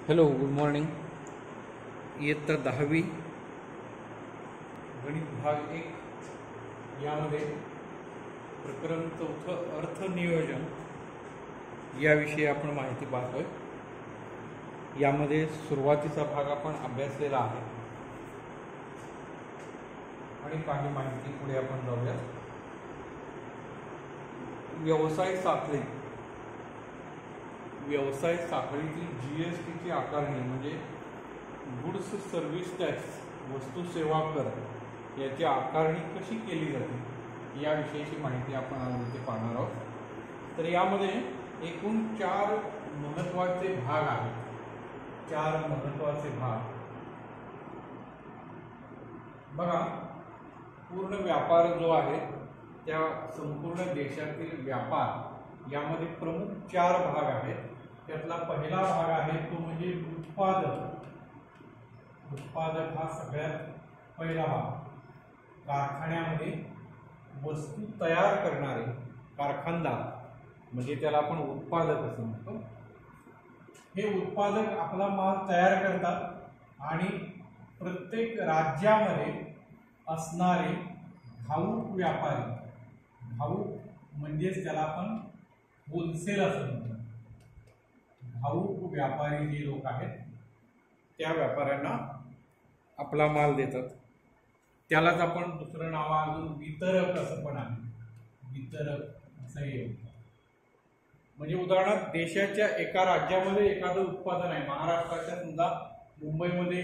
Hello, good morning. इयत्ता 10वी गणित भाग 1 यामध्ये प्रकरण 4 अर्थनियोजन याविषयी आपण माहिती पाहतोय. यामध्ये सुरुवातीचा भाग आपण अभ्यासलेला आहे आणि काही माहिती पुढे आपण जाऊया. व्यवसाय साखळीतील GSTची आकारणी म्हणजे गुड्स सर्व्हिस टॅक्स वस्तू सेवा कर याची आकारणी कशी केली जाते याविषयीची माहिती आपण आज इथे पाहणार आहोत. तर यामध्ये एकूण 4 महत्त्वाचे भाग आहेत. 4 महत्त्वाचे भाग बघा. पूर्ण व्यापार जो आहे त्या संपूर्ण देशातील व्यापार यामध्ये प्रमुख 4 भाग आहेत. त्यातला पहिला भाग आहे तो म्हणजे उत्पादक हा सगळ्यात पहिला भाग. कारखान्यामध्ये वस्तू तयार करणारे कारखानदार म्हणजे त्याला आपण उत्पादक असं म्हणतो. हे उत्पादक आपला माल तयार करतात आणि प्रत्येक राज्यामध्ये असणारे घाऊक व्यापारी, घाऊक म्हणजेच त्याला आपण होलसेल असं म्हणतो. घाऊक व्यापारी जे लोक आहेत त्या व्यापाऱ्यांना आपला माल देतात. त्यालाच आपण दुसरं नाव अजून वितरक असं पण आहे. वितरक असंही म्हणजे उदाहरणार्थ देशाच्या एका राज्यामध्ये एखादं उत्पादन आहे. महाराष्ट्राच्या सुद्धा मुंबईमध्ये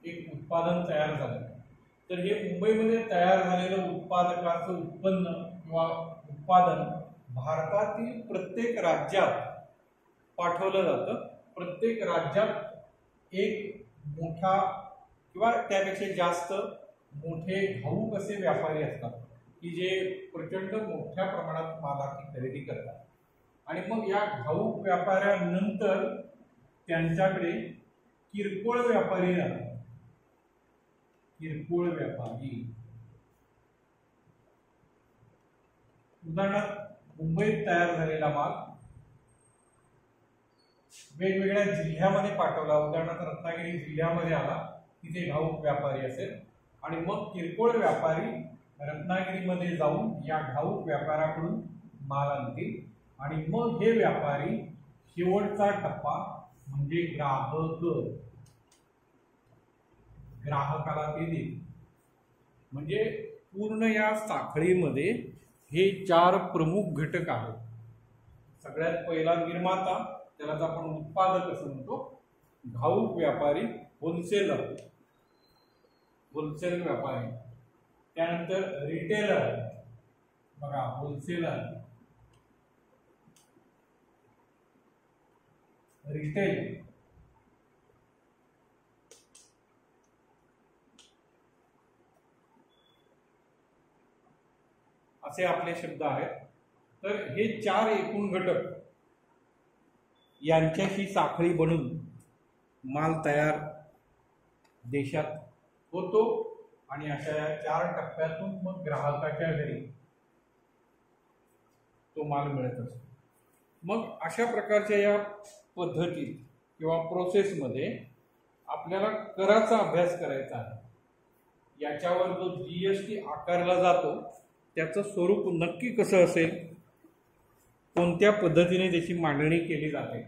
एक उत्पादन तयार झालं तर हे मुंबईमध्ये तयार झालेलं उत्पादकाचं उत्पन्न किंवा उत्पादन भारतातील प्रत्येक राज्यात पाठवलं जातं. प्रत्येक राज्यात एक मोठा किंवा त्यापेक्षा जास्त मोठे घाऊक असे व्यापारी असतात की जे प्रचंड मोठ्या प्रमाणात मालाची खरेदी करतात. आणि मग या घाऊक व्यापाऱ्यानंतर त्यांच्याकडे किरकोळ व्यापारी राहतात. किरकोळ व्यापारी उदाहरणार्थ मुंबईत तयार झालेला माल वेगवेगळ्या जिल्ह्यामध्ये पाठवला. उदाहरणार्थ रत्नागिरी जिल्ह्यामध्ये आला, तिथे घाऊक व्यापारी असेल आणि मग किरकोळ व्यापारी रत्नागिरीमध्ये जाऊन या घाऊक व्यापाऱ्याकडून माल आणतील आणि मग हे व्यापारी शेवटचा टप्पा म्हणजे ग्राहकाला ते देतील. म्हणजे पूर्ण या साखळीमध्ये हे 4 प्रमुख घटक आहेत. सगळ्यात पहिला निर्माता, त्यालाच आपण उत्पादक असं म्हणतो. घाऊक व्यापारी, होलसेल व्यापारी, त्यानंतर रिटेलर बघा, होलसेलर, रिटेल, असे आपले शब्द आहेत. तर हे 4 एकूण घटक यांच्याशी साखळी बनून माल तयार देशात होतो आणि अशा या 4 टप्प्यातून मग ग्राहकाच्या घरी तो माल मिळत असतो. मग अशा प्रकारच्या या पद्धतीत किंवा प्रोसेसमध्ये आपल्याला कराचा अभ्यास करायचा आहे. याच्यावर जो GST आकारला जातो त्याचं स्वरूप नक्की कसं असेल, कोणत्या पद्धतीने त्याची मांडणी केली जाते,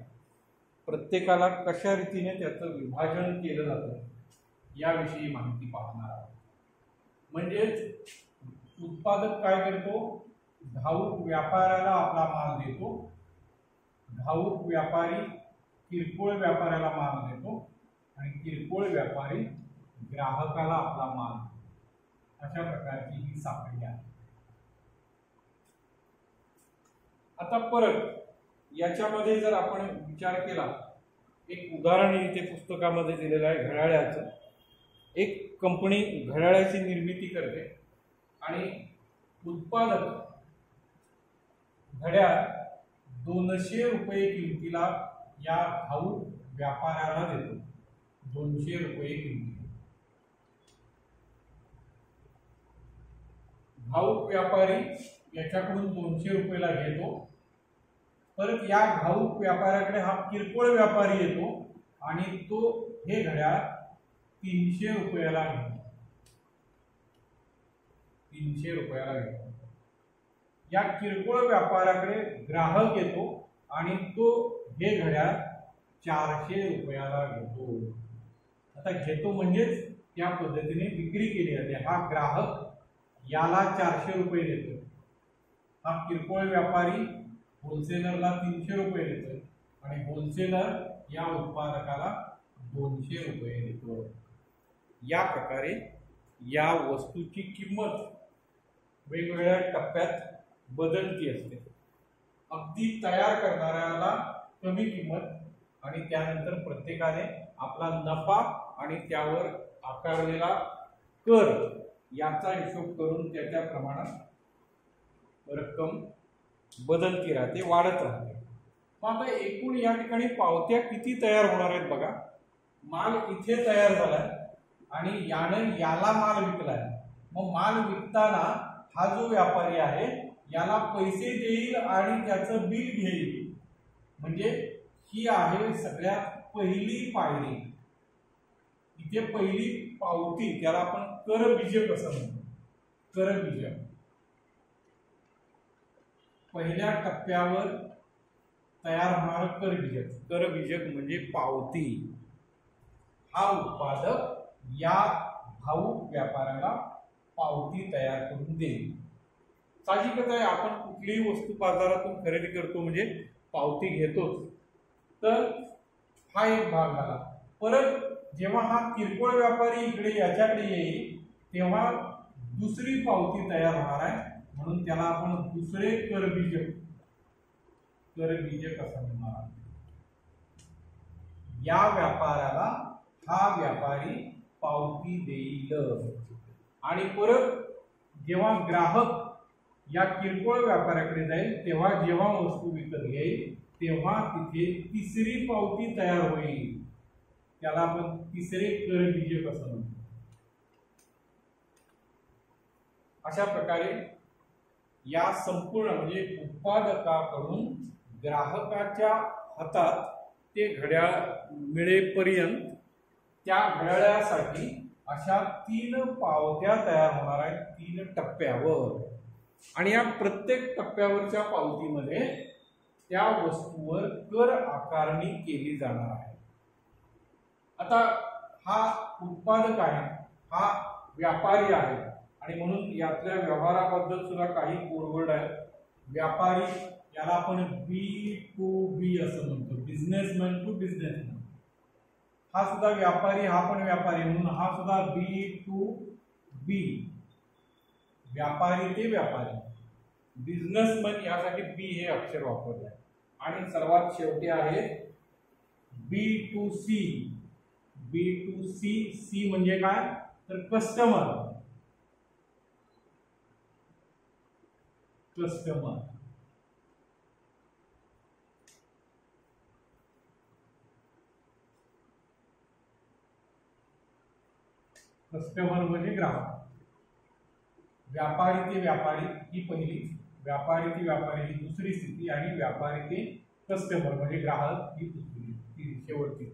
प्रत्येकाला कशा रीतीने त्याचं विभाजन केलं जातं याविषयी माहिती पाहणार आहोत. म्हणजेच उत्पादक काय करतो, घाऊक व्यापाऱ्याला आपला माल देतो, घाऊक व्यापारी किरकोळ व्यापाऱ्याला माल देतो आणि किरकोळ व्यापारी ग्राहकाला आपला माल देतो. अशा प्रकारची ही साखळी आहे. आता परत याच्यामध्ये जर आपण विचार केला, एक उदाहरण इथे पुस्तकामध्ये दिलेलं आहे घड्याळाचं. एक कंपनी घड्याळाची निर्मिती करते आणि उत्पादक घड्याळ 200 रुपये किमतीला या घाऊक व्यापाऱ्याला देतो. 200 रुपये किमतीला घाऊक व्यापारी याच्याकडून 200 रुपयाला घेतो. परत या घाऊक व्यापाऱ्याकडे हा किरकोळ व्यापारी येतो आणि तो हे घड्याळ 300 रुपयाला घेतो. 300 रुपयाला घेतो. या किरकोळ व्यापाऱ्याकडे ग्राहक येतो आणि तो हे घड्याळ 400 रुपयाला घेतो. आता घेतो म्हणजेच त्या पद्धतीने विक्री केली जाते. हा ग्राहक याला 400 रुपये देतो. हा किरकोळ व्यापारी होलसेलरला 300 रुपये देतो आणि होलसेलर या उत्पादकाला 200 रुपये देतो. या प्रकारे या वस्तूची किंमत वेगवेगळ्या टप्प्यात बदलती असते. अगदी तयार करणाऱ्याला कमी किंमत आणि त्यानंतर प्रत्येकाने आपला नफा आणि त्यावर आकारलेला कर याचा हिशोब करून त्याच्या प्रमाणात रक्कम बदलती राहते, वाढत राहते. मग आता एकूण या ठिकाणी पावत्या किती तयार होणार आहेत बघा. माल इथे तयार झालाय आणि यानं याला माल विकलाय. मग माल विकताना हा जो व्यापारी आहे याला पैसे देईल आणि त्याचं बिल घेईल. म्हणजे ही आहे सगळ्यात पहिली पायरी. इथे पहिली पावती, त्याला आपण करबीजक असं म्हणतो. करबीजक पहिल्या टप्प्यावर तयार होणार करबीजक. करबीजक म्हणजे पावती. हा उत्पादक या भाऊ व्यापाऱ्याला पावती तयार करून देईल. साहजिकच आहे, आपण कुठलीही वस्तू बाजारातून खरेदी करतो म्हणजे पावती घेतोच. तर हा एक भाग झाला. परत जेव्हा हा किरकोळ व्यापारी इकडे याच्याकडे येईल तेव्हा दुसरी पावती तयार होणार आहे. म्हणून त्याला आपण दुसरे करबीजक असं म्हणणार. या व्यापाऱ्याला हा व्यापारी पावती देईल. आणि परत जेव्हा ग्राहक या किरकोळ व्यापाऱ्याकडे जाईल तेव्हा जेव्हा वस्तू विकत घेईल तेव्हा तिथे तिसरी पावती तयार होईल. त्याला आपण तिसरे करबीजक असं म्हणतो. अशा प्रकारे या संपूर्ण म्हणजे उत्पादकाकडून ग्राहकाच्या हातात ते घड्याळ मिळेपर्यंत त्या घड्याळासाठी अशा 3 पावत्या तयार होणार आहेत 3 टप्प्यावर. आणि या प्रत्येक टप्प्यावरच्या पावतीमध्ये त्या वस्तूवर कर आकारणी केली जाणार आहे. आता हा उत्पादक आहे, हा व्यापारी आहे आणि म्हणून यातल्या व्यवहाराबद्दल सुद्धा काही कोडवर्ड आहे. व्यापारी याला आपण B2B असं म्हणतो, बिझनेसमॅन टू बिझनेसमॅन. हा सुद्धा व्यापारी, हा पण व्यापारी, म्हणून हा सुद्धा B2B, व्यापारी ते व्यापारी. बिझनेसमॅन यासाठी B हे अक्षर वापरले आहे. आणि सर्वात शेवटी आहे B2C. B2C, C म्हणजे काय तर कस्टमर. कस्टमर कस्टमर म्हणजे ग्राहक. व्यापारी ते व्यापारी ही पहिली, व्यापारी ते व्यापारी ही दुसरी स्थिती आणि व्यापारी ते कस्टमर म्हणजे ग्राहक ही दुसरी शेवटची.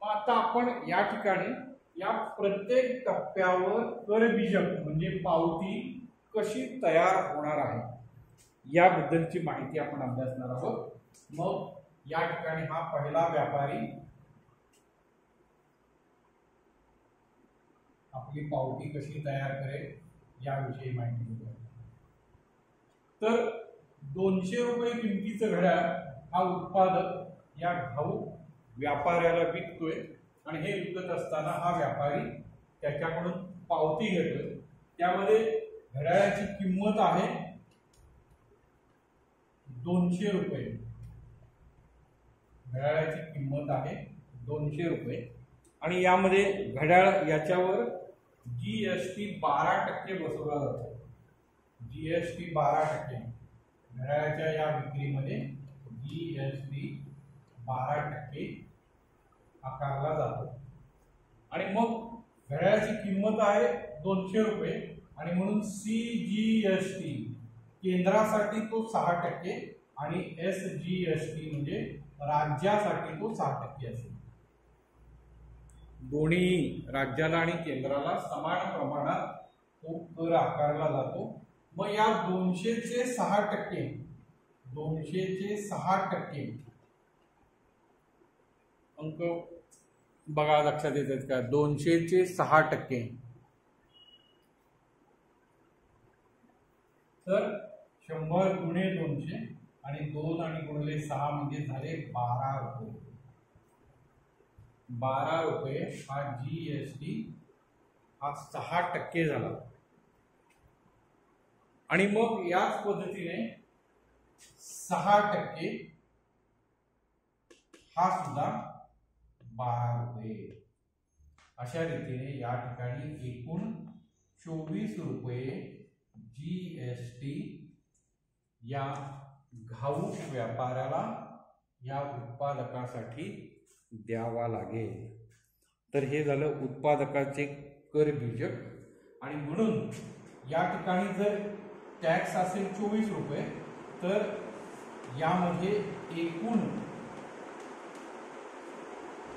आता आपण या ठिकाणी या प्रत्येक टप्प्यावर करबीजक म्हणजे पावती कशी तयार होणार आहे याबद्दलची माहिती आपण अभ्यासणार आहोत. मग या ठिकाणी हा पहिला व्यापारी आपली पावती कशी तयार करेल याविषयी माहिती देतो. तर 200 रुपये किमतीचं घड्याळ हा उत्पादक या भाऊ व्यापाऱ्याला विकतोय आणि हे विकत असताना हा व्यापारी त्याच्याकडून पावती घेतोय. त्यामध्ये घड्याळाची किंमत आहे 200 रुपये. घड्याळाची किंमत आहे 200 रुपये आणि यामध्ये घड्याळ याच्यावर GST 12% बसवला जातो. GST 12%. घड्याळाच्या या विक्रीमध्ये GST 12% आकारला जातो. आणि मग घड्याळाची किंमत आहे 200 रुपये आणि म्हणून CGST केंद्रासाठी तो 6% आणि SGST म्हणजे राज्यासाठी तो 6% असेल. दोन्ही राज्याला आणि केंद्राला समान प्रमाणात तो कर आकारला जातो. मग या 200चे 6%, 200चे 6% अंक बघा लक्षात येतात का? 200चे 6%, तर 100 गुणे 200 आणि 2 आणि गुणिले 6 म्हणजे झाले 12 रुपये. 12 रुपये हा GST हा 6% झाला. आणि मग याच पद्धतीने 6% हा सुद्धा 12 रुपये. अशा रीतीने या ठिकाणी एकूण 24 रुपये GST या घाऊक व्यापाऱ्याला, या उत्पादकासाठी द्यावा लागेल. तर हे झालं उत्पादकाचे कर बीजक. आणि म्हणून या ठिकाणी जर टॅक्स असेल 24 रुपये, तर यामध्ये एकूण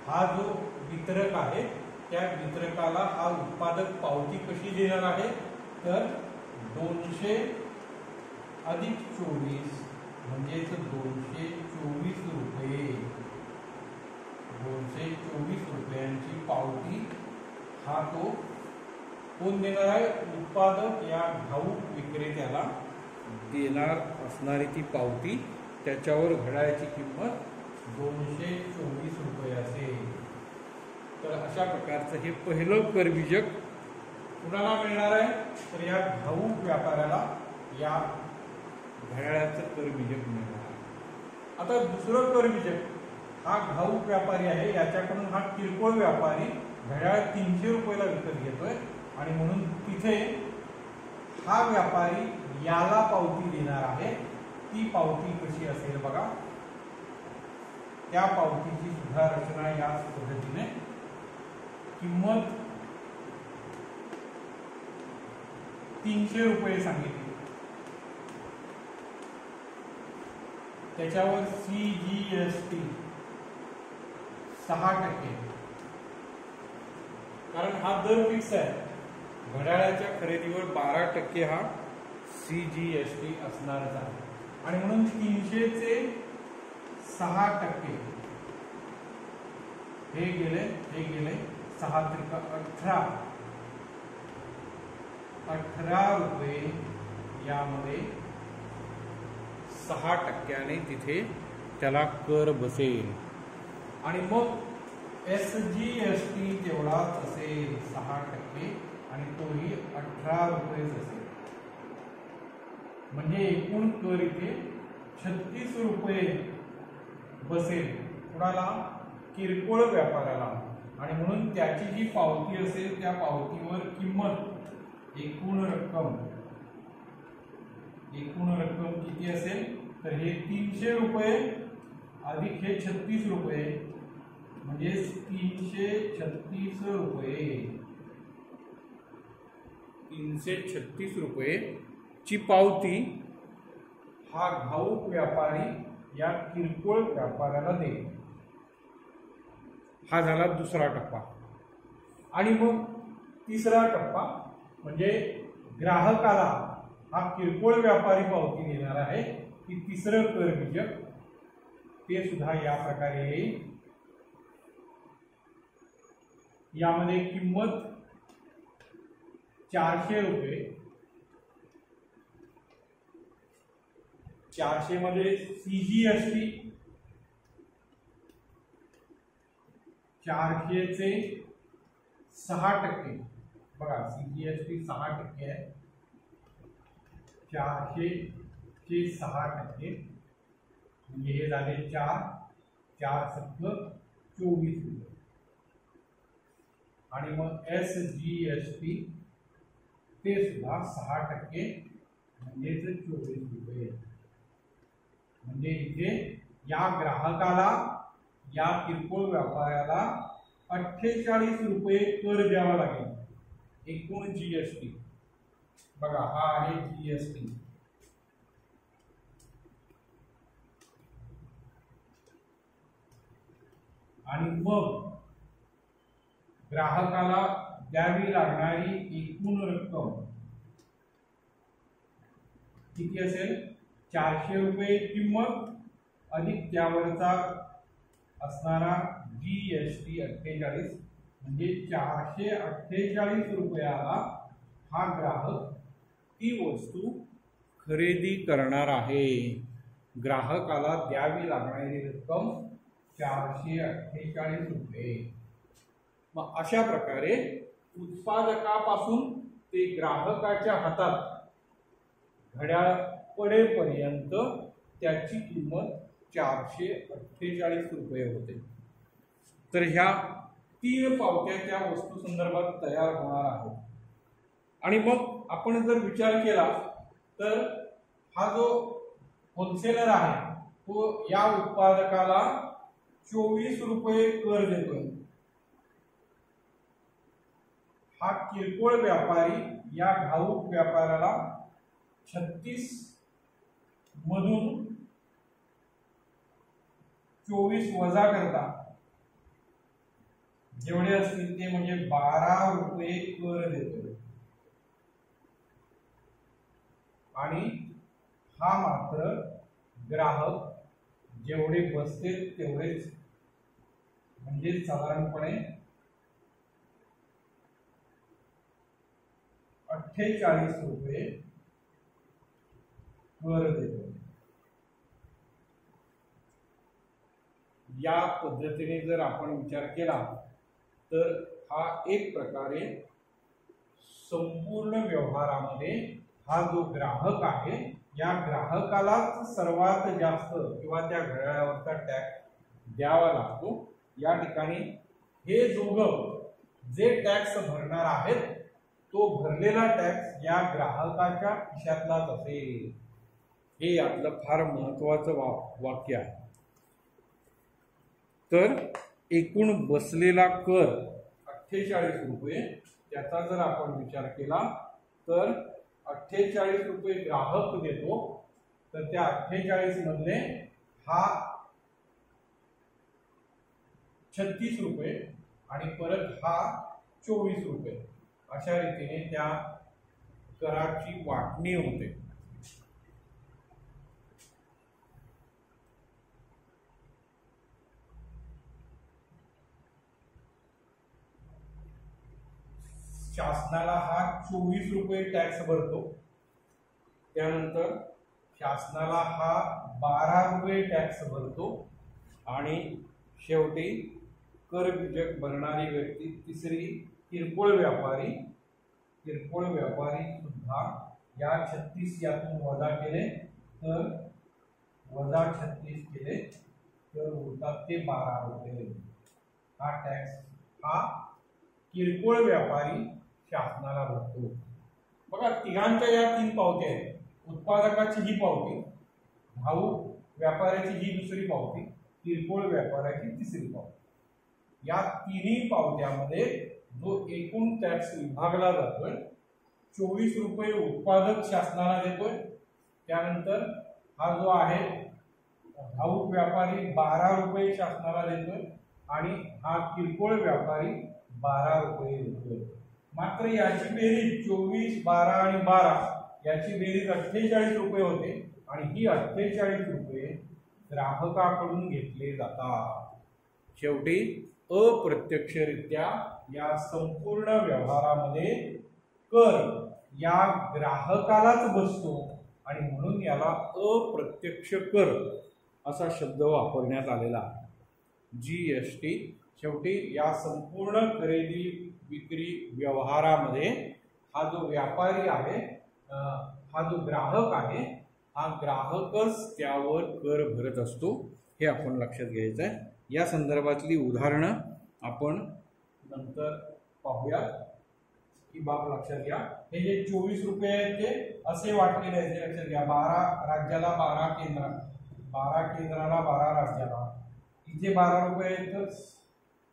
हा जो वितरक आहे त्या वितरकाला हा उत्पादक पावती कशी देणार आहे, तर 200 अधिक 24 म्हणजेच 224 रुपये, 224 रुपयांची पावती हा तो कोण देणार आहे? उत्पादक या घाऊक विक्रेत्याला देणार असणारी ती पावती. त्याच्यावर घड्याळाची किंमत 224 रुपये असेल. तर अशा प्रकारचं हे पहिलं करबीजक कुणाला मिळणार आहे, तर या घाऊक व्यापाऱ्याला या घड्याळाचं करबीजक मिळणार आहे. आता दुसरं करबीजक हा घाऊक व्यापारी आहे, याच्याकडून हा किरकोळ व्यापारी घड्याळ 300 रुपयाला विकत घेतोय. आणि म्हणून तिथे हा व्यापारी याला पावती देणार आहे. ती पावती कशी असेल बघा. त्या पावतीची सुद्धा रचना याच पद्धतीने, किंमत 300 रुपये सांगितली, त्याच्यावर CGST 6%, कारण हा दर फिक्स आहे. घड्याळाच्या खरेदीवर 12% हा CGST असणारच आहे. आणि म्हणून 300चे 6% हे गेले 6 त्रिका 18 रुपये. यामध्ये 6%ने तिथे त्याला कर बसेल. आणि मग SGST तेवढाच असेल 6%, आणि तोही 18 रुपयेच असेल. म्हणजे एकूण कर इथे 36 रुपये बसेल कुणाला? किरकोळ व्यापाऱ्याला. आणि म्हणून त्याची जी पावती असेल त्या पावतीवर किंमत, एकूण रक्कम किती असेल, तर हे 300 रुपये अधिक हे 36 रुपये म्हणजे 336 रुपये. 336 रुपये ची पावती हा घाऊक व्यापारी या किरकोळ व्यापाऱ्याला देईल. हा झाला दुसरा टप्पा. आणि मग तिसरा टप्पा म्हणजे ग्राहकाला हा किरकोळ व्यापारी पावती देणार आहे, की तिसरं करबीजक ते सुद्धा या प्रकारे येईल. यामध्ये किंमत 400 रुपये, 400 मध्ये CGST 400चे 6%, बघा CGST 6% आहे. 400चे 6% म्हणजे हे झाले 4 7 24 रुपये. आणि मग SGST ते सुद्धा 6% म्हणजेच 24 रुपये. म्हणजे इथे या ग्राहकाला, या किरकोळ व्यापाऱ्याला 48 रुपये कर द्यावा लागेल. एकूण GST बघा हा आहे GST. आणि मग ग्राहकाला द्यावी लागणारी एकूण रक्कम किती असेल? 400 रुपये किंमत अधिक त्यावरचा असणारा GST 48, म्हणजे 448 रुपयाला हा ग्राहक ती वस्तू खरेदी करणार आहे. ग्राहकाला द्यावी लागणारी रक्कम 448 रुपये. मग अशा प्रकारे उत्पादकापासून ते ग्राहकाच्या हातात घड्याळ पडेपर्यंत त्याची किंमत 448 रुपये होते. तर ह्या 3 पावत्या त्या वस्तू संदर्भात तयार होणार आहेत. आणि मग आपण जर विचार केला तर हा जो होलसेलर आहे तो या उत्पादकाला 24 रुपये कर देतोय. हा किरकोळ व्यापारी या घाऊक व्यापाऱ्याला 36 मधून 24 वजा करता जेवढे असतील ते म्हणजे 12 रुपये कर देतोय. आणि हा मात्र ग्राहक जेवढे बसते तेवढेच, म्हणजे साधारणपणे 48 रुपये कर देतो. या पद्धतीने जर आपण विचार केला तर हा एक प्रकारे संपूर्ण व्यवहारामध्ये हा जो ग्राहक आहे या ग्राहकालाच सर्वात जास्त किंवा त्या घड्याळावरचा टॅक्स द्यावा लागतो. या ठिकाणी हे दोघं जे टॅक्स भरणार आहेत तो भरलेला टॅक्स या ग्राहकाच्या खिशातलाच असेल. हे यातलं फार महत्वाचं वाक्य आहे. तर एकूण बसलेला कर 48 रुपये, त्याचा जर आपण विचार केला तर 48 रुपये ग्राहक देतो. तर त्या 48 मधले हा 36 रुपये आणि परत हा 24 रुपये अशा रीतीने त्या कराची वाटणी होते. शासनाला हा 24 रुपये टॅक्स भरतो. त्यानंतर शासनाला हा 12 रुपये टॅक्स भरतो. आणि शेवटी कर बीजक भरणारी व्यक्ती तिसरी किरकोळ व्यापारी सुद्धा या 36 यातून वजा केले तर वजा 36 केले तर उरतात ते 12 रुपये. हा टॅक्स हा किरकोळ व्यापारी शासनाला भरतो. बघा तिघांच्या या 3 पावत्या आहेत. उत्पादकाची ही पावती, घाऊक व्यापाऱ्याची ही दुसरी पावती, किरकोळ व्यापाऱ्याची तिसरी पावती. या तिन्ही पावत्यामध्ये जो एकूण टॅक्स विभागला जातोय 24 रुपये उत्पादक शासनाला देतोय. त्यानंतर हा जो आहे घाऊक व्यापारी 12 रुपये शासनाला देतोय आणि हा किरकोळ व्यापारी 12 रुपये देतोय. मात्र याची बेरीज 24, 12 आणि 12 याची बेरीज 48 रुपये होते आणि ही 48 रुपये ग्राहकाकडून घेतले जातात. शेवटी अप्रत्यक्षरित्या या संपूर्ण व्यवहारामध्ये कर या ग्राहकालाच बसतो आणि म्हणून याला अप्रत्यक्ष कर असा शब्द वापरण्यात आलेला आहे. GST शेवटी या संपूर्ण खरेदी विक्री व्यवहारामध्ये हा जो व्यापारी आहे, हा जो ग्राहक आहे, हा ग्राहकच त्यावर कर भरत असतो. हे आपण लक्षात घ्यायचं आहे. या संदर्भातली उदाहरणं आपण नंतर पाहूया. ही बाब लक्षात घ्या. हे जे 24 रुपये आहेत ते असे वाटलेले आहेत, ते लक्षात घ्या. 12 राज्याला 12 केंद्र, 12 केंद्राला 12 राज्याला. इथे 12 रुपये आहेत तर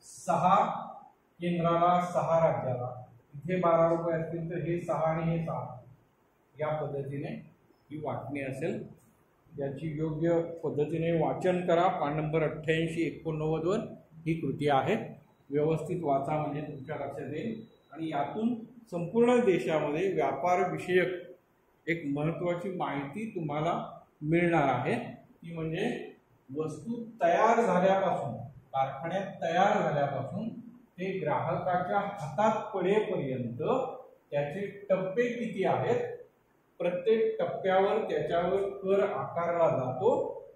6 केंद्राला 6 राज्याला. इथे 12 रुपये असतील तर हे 6 आणि हे 6. या पद्धतीने ही वाटणी असेल. याची योग्य पद्धतीने वाचन करा. पान नंबर 88-89 वर ही कृती आहे. व्यवस्थित वाचा म्हणजे तुमच्या लक्षात येईल आणि यातून संपूर्ण देशामध्ये व्यापार विषयक एक महत्त्वाची माहिती तुम्हाला मिळणार आहे, ती म्हणजे वस्तू तयार झाल्यापासून, कारखान्यात तयार झाल्यापासून ते ग्राहकाच्या हातात पडेपर्यंत त्याचे टप्पे किती आहेत, प्रत्येक टप्प्यावर त्याच्यावर कर आकारला जातो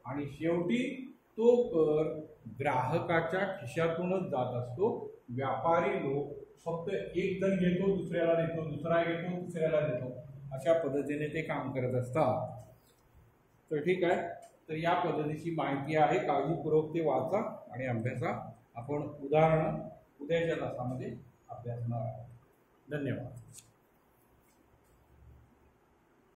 आणि शेवटी तो कर ग्राहकाच्या खिशातूनच जात असतो. व्यापारी लोक फक्त एक जण घेतो, दुसऱ्याला देतो, दुसरा घेतो, तिसऱ्याला देतो, अशा पद्धतीने ते काम करत असतात. तर ठीक आहे, तर या पद्धतीची माहिती आहे, काळजीपूर्वक ते वाचा आणि अभ्यासा. आपण उदाहरण उद्याच्या तासामध्ये अभ्यासणार आहोत. धन्यवाद.